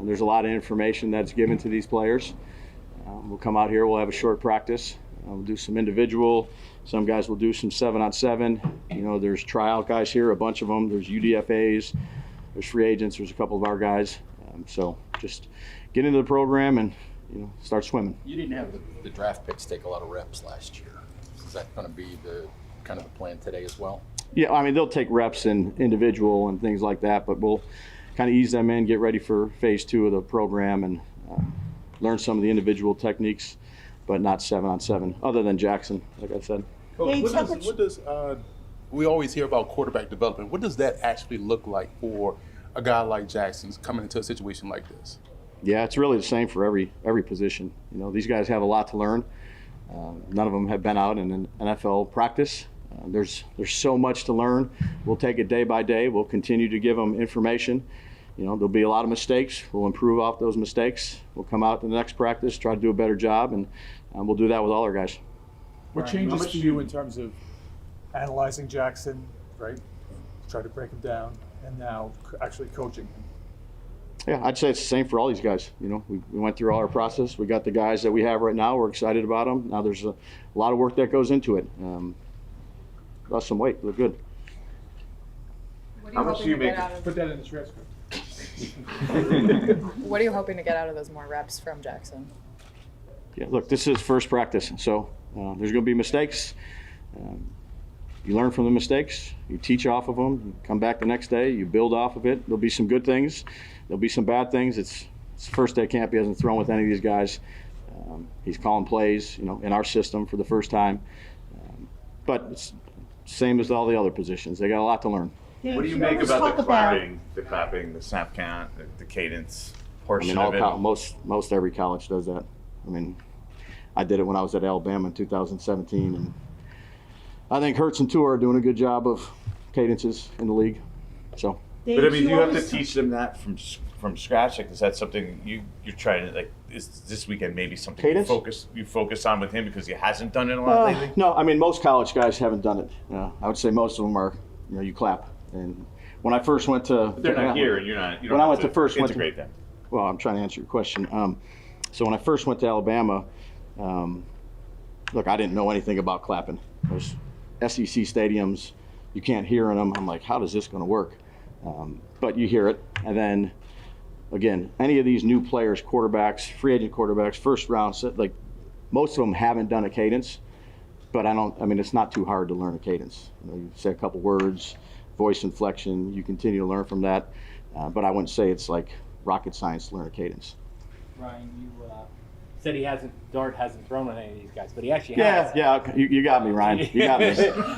there's a lot of information that's given to these players. We'll come out here, we'll have a short practice. We'll do some individual. Some guys will do some 7-on-7. You know, there's tryout guys here, a bunch of them. There's UDFAs, there's free agents, there's a couple of our guys. So just get into the program and, you know, start swimming. You didn't have the draft picks take a lot of reps last year. Is that going to be the kind of the plan today as well? Yeah, I mean, they'll take reps in individual and things like that, but we'll kind of ease them in, get ready for phase 2 of the program, and learn some of the individual techniques, but not 7-on-7, other than Jaxson, like I said. Coach, what does we always hear about quarterback development. What does that actually look like for a guy like Jaxson coming into a situation like this? Yeah, it's really the same for every position. You know, these guys have a lot to learn. None of them have been out in an NFL practice. There's so much to learn. We'll take it day by day. We'll continue to give them information. You know, there'll be a lot of mistakes. We'll improve off those mistakes. We'll come out in the next practice, try to do a better job, and we'll do that with all our guys. What changes for you in terms of analyzing Jaxson, right? Try to break him down, and now actually coaching him? Yeah, I'd say it's the same for all these guys. You know, we went through all our process. We got the guys that we have right now. We're excited about them. Now there's a lot of work that goes into it. Lost some weight. Look good. How much do you make? Put that in the transcript. What are you hoping to get out of those more reps from Jaxson? Yeah, look, this is first practice, so there's going to be mistakes. You learn from the mistakes. You teach off of them. You come back the next day. You build off of it. There'll be some good things. There'll be some bad things. It's the first day camp. He hasn't thrown with any of these guys. He's calling plays, you know, in our system for the first time. But it's same as all the other positions. They got a lot to learn. What do you make about the clapping, the snap count, the cadence portion of it? Most every college does that. I mean, I did it when I was at Alabama in 2017, and I think Hurts and Tua are doing a good job of cadences in the league. So, but I mean, do you have to teach them that from scratch? Like, is that something you're trying to, like? Is this weekend maybe something you focus on with him because he hasn't done it a lot lately? No, I mean, most college guys haven't done it. I would say most of them are, you know, you clap. And when I first went to, but they're not here, and you don't when I went to first integrate them. Well, I'm trying to answer your question. So when I first went to Alabama, look, I didn't know anything about clapping. There's SEC stadiums, you can't hear in them. I'm like, how is this going to work? But you hear it, and then again, any of these new players, quarterbacks, free agent quarterbacks, first round, like most of them haven't done a cadence. But I mean, it's not too hard to learn a cadence. You know, you say a couple words, voice inflection, you continue to learn from that. But I wouldn't say it's like rocket science to learn a cadence. Ryan, you said Dart hasn't thrown on any of these guys, but he actually has. Yeah, you got me, Ryan. You got me.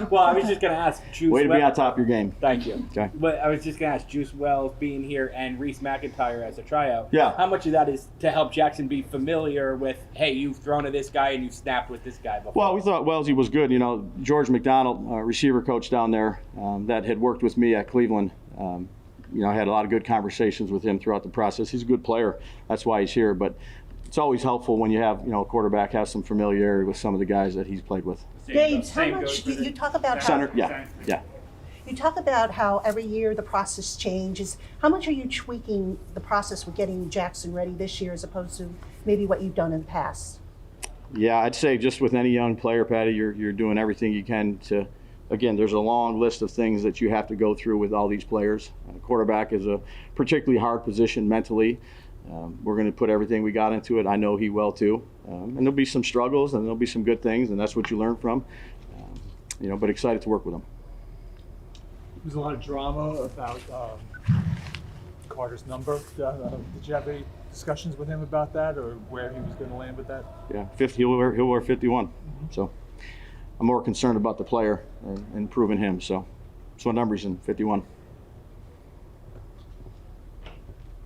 Well, I was just going to ask Juice Way to be on top of your game. Thank you. Okay. But I was just going to ask Juice Wells being here and Reese McIntyre as a tryout. Yeah. How much of that is to help Jaxson be familiar with, hey, you've thrown to this guy and you've snapped with this guy before? Well, we thought Wellsy was good. You know, George McDonald, receiver coach down there, that had worked with me at Cleveland. You know, I had a lot of good conversations with him throughout the process. He's a good player. That's why he's here. But it's always helpful when you have, you know, a quarterback have some familiarity with some of the guys that he's played with. Dave, how much you talk about Center, how yeah. you talk about how every year the process changes. How much are you tweaking the process with getting Jaxson ready this year as opposed to maybe what you've done in the past? Yeah, I'd say just with any young player, Patty, you're doing everything you can to. Again, there's a long list of things that you have to go through with all these players. Quarterback is a particularly hard position mentally. We're going to put everything we got into it. I know he will too. And there'll be some struggles and there'll be some good things, and that's what you learn from. You know, but excited to work with him. There's a lot of drama about Carter's number. Did you have any discussions with him about that, or where he was going to land with that? Yeah, 50. He'll wear 51. Mm-hmm. So I'm more concerned about the player and improving him. So what number he's in? 51.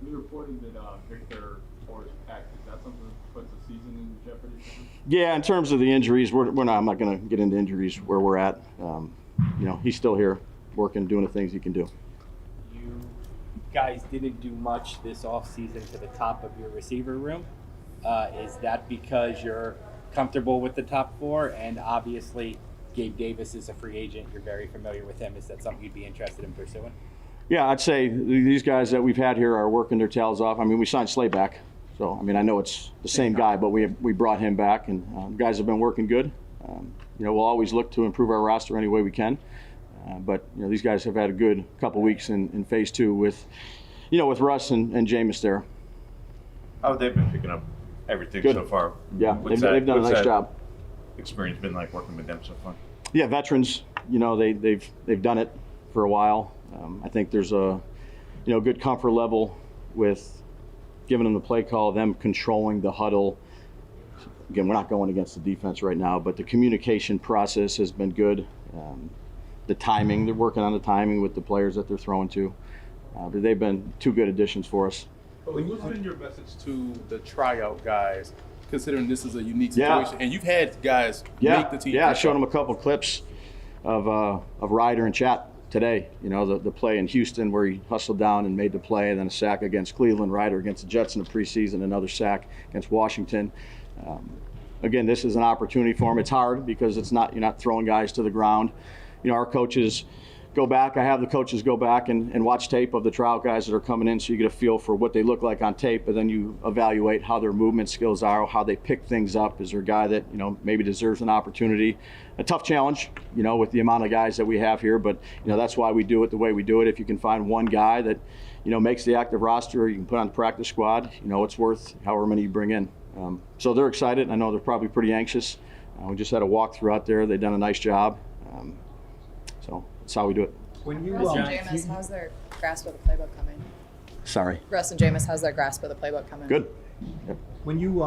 You're reporting that Victor tore his pec. Is that something that puts the season in jeopardy for him? Yeah, in terms of the injuries, I'm not going to get into injuries where we're at. You know, he's still here, working, doing the things he can do. You guys didn't do much this offseason to the top of your receiver room. Is that because you're comfortable with the top four? And obviously, Gabe Davis is a free agent. You're very familiar with him. Is that something you'd be interested in pursuing? Yeah, I'd say these guys that we've had here are working their tails off. I mean, we signed Slay back, so I mean, I know it's the same guy, but we brought him back, and guys have been working good. We'll always look to improve our roster any way we can, but these guys have had a good couple weeks in phase 2 with Russ and Jameis there. Oh, they've been picking up everything Good. so far. Yeah, they've done a nice job. Experience been like working with them so far? Yeah, veterans. They've done it for a while. I think there's a good comfort level with giving them the play call, them controlling the huddle. Again, we're not going against the defense right now, but the communication process has been good. The timing, they're working on the timing with the players that they're throwing to. They've been 2 good additions for us. What's been your message to the tryout guys, considering this is a unique situation? And you've had guys make the team. Yeah, I showed them a couple clips of Ryder and Chat today. The play in Houston where he hustled down and made the play, and then a sack against Cleveland, Ryder against the Jets in the preseason, another sack against Washington. Again, this is an opportunity for him. It's hard because you're not throwing guys to the ground. Our coaches go back. I have the coaches go back and watch tape of the trial guys that are coming in, so you get a feel for what they look like on tape, and then you evaluate how their movement skills are, how they pick things up. Is there a guy that maybe deserves an opportunity? A tough challenge, with the amount of guys that we have here, but that's why we do it the way we do it. If you can find one guy that makes the active roster, or you can put on the practice squad, it's worth however many you bring in. So they're excited. I know they're probably pretty anxious. We just had a walkthrough out there. They've done a nice job. So that's how we do it. When Russ and Jameis, how's their grasp of the playbook coming? Sorry. Russ and Jameis, how's their grasp of the playbook coming? Good. Yep. When you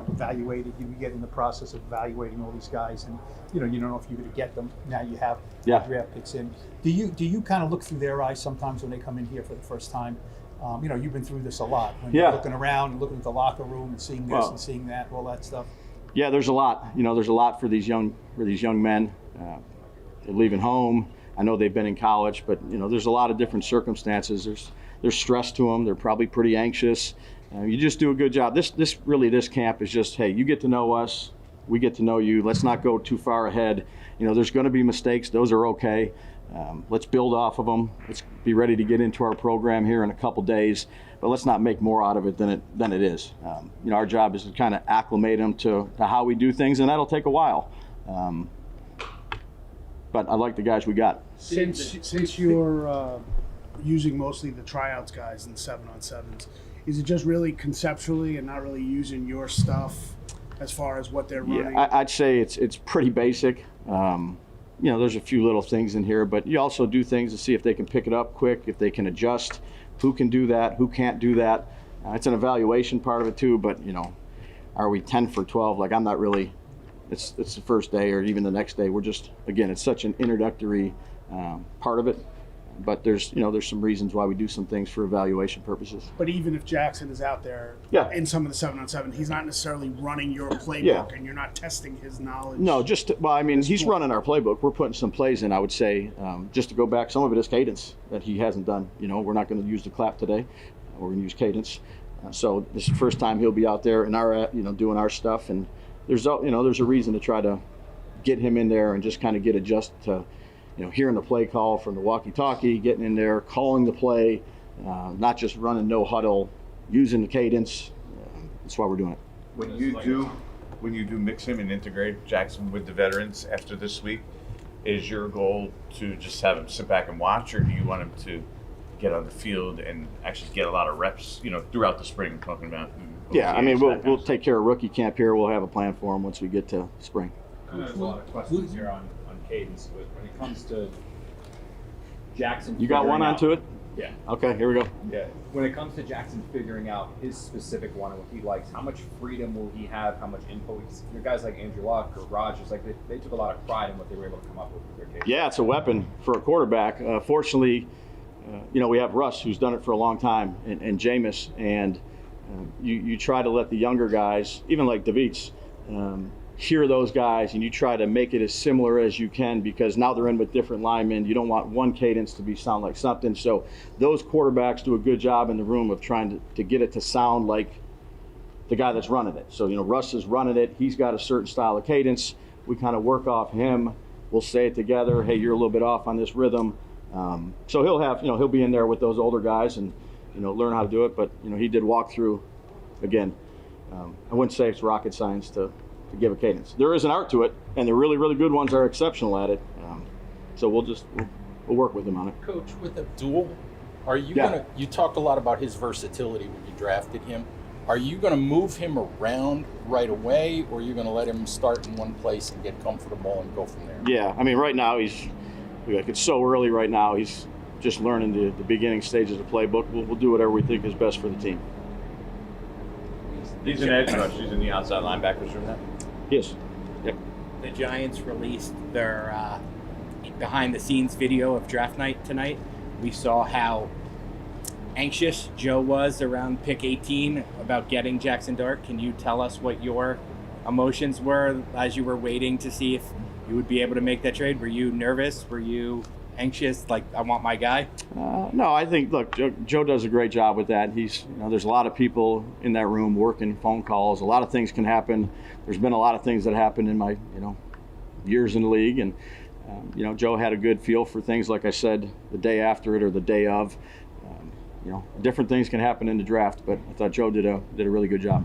evaluated, you get in the process of evaluating all these guys, and you don't know if you're going to get them. Now you have draft picks in. Do you kind of look through their eyes sometimes when they come in here for the first time? You've been through this a lot. When you're looking around and looking at the locker room and seeing this and seeing that, all that stuff. Yeah, there's a lot. There's a lot for these young men. They're leaving home. I know they've been in college, but there's a lot of different circumstances. There's stress to them. They're probably pretty anxious. You just do a good job. This camp is just, hey, you get to know us, we get to know you. Let's not go too far ahead. There's going to be mistakes. Those are okay. Let's build off of them. Let's be ready to get into our program here in a couple days, but let's not make more out of it than it is. Our job is to kind of acclimate them to how we do things, and that'll take a while. But I like the guys we got. Since you're using mostly the tryouts guys and 7-on-7s, is it just really conceptually and not really using your stuff as far as what they're running? Yeah, I'd say it's pretty basic. There's a few little things in here, but you also do things to see if they can pick it up quick, if they can adjust, who can do that, who can't do that. It's an evaluation part of it too, but are we 10 for 12? Like, I'm not really. It's the first day or even the next day. We're just, again, it's such an introductory part of it. But there's some reasons why we do some things for evaluation purposes. But even if Jaxson is out there in some of the 7-on-7, he's not necessarily running your playbook and you're not testing his knowledge. No, he's running our playbook. We're putting some plays in, I would say. Just to go back, some of it is cadence that he hasn't done. We're not going to use the clap today. We're going to use cadence. So this is the first time he'll be out there in our, doing our stuff. And there's a reason to try to get him in there and just kind of get adjusted to, hearing the play call from the walkie-talkie, getting in there, calling the play, not just running no huddle, using the cadence. That's why we're doing it. When you do mix him and integrate Jaxson with the veterans after this week, is your goal to just have him sit back and watch, or do you want him to get on the field and actually get a lot of reps, throughout the spring? I'm talking about. Yeah, I mean, we'll take care of rookie camp here. We'll have a plan for him once we get to spring. There's a lot of questions here on cadence, but when it comes to Jaxson, you got one onto it? Yeah. Okay, here we go. Yeah. When it comes to Jaxson figuring out his specific one and what he likes, how much freedom will he have? How much info? Your guys like Andrew Luck or Rodgers, like they took a lot of pride in what they were able to come up with their cadence. Yeah, it's a weapon for a quarterback. Fortunately, we have Russ, who's done it for a long time, and Jameis, and you try to let the younger guys, even like Davids, hear those guys, and you try to make it as similar as you can, because now they're in with different linemen. You don't want one cadence to sound like something. So those quarterbacks do a good job in the room of trying to get it to sound like the guy that's running it. So, Russ is running it. He's got a certain style of cadence. We kind of work off him. We'll say it together. Hey, you're a little bit off on this rhythm. So he'll have, he'll be in there with those older guys and, learn how to do it. But, he did walk through, again, I wouldn't say it's rocket science to give a cadence. There is an art to it, and the really, really good ones are exceptional at it. So we'll work with him on it. Coach, with Abdul, are you Yeah. you talked a lot about his versatility when you drafted him. Are you gonna move him around right away, or are you gonna let him start in one place and get comfortable and go from there? Yeah, I mean, right now it's so early right now. He's just learning the beginning stages of playbook. We'll do whatever we think is best for the team. He's an edge rush. He's in the outside linebackers room now. Yes. Yep. The Giants released their behind-the-scenes video of draft night tonight. We saw how anxious Joe was around pick 18 about getting Jaxson Dart. Can you tell us what your emotions were as you were waiting to see if you would be able to make that trade? Were you nervous? Were you anxious? Like, I want my guy? No, I think, look, Joe does a great job with that. He's, there's a lot of people in that room working phone calls. A lot of things can happen. There's been a lot of things that happened in my, years in the league. And, Joe had a good feel for things, like I said, the day after it or the day of. Different things can happen in the draft, but I thought Joe did a really good job.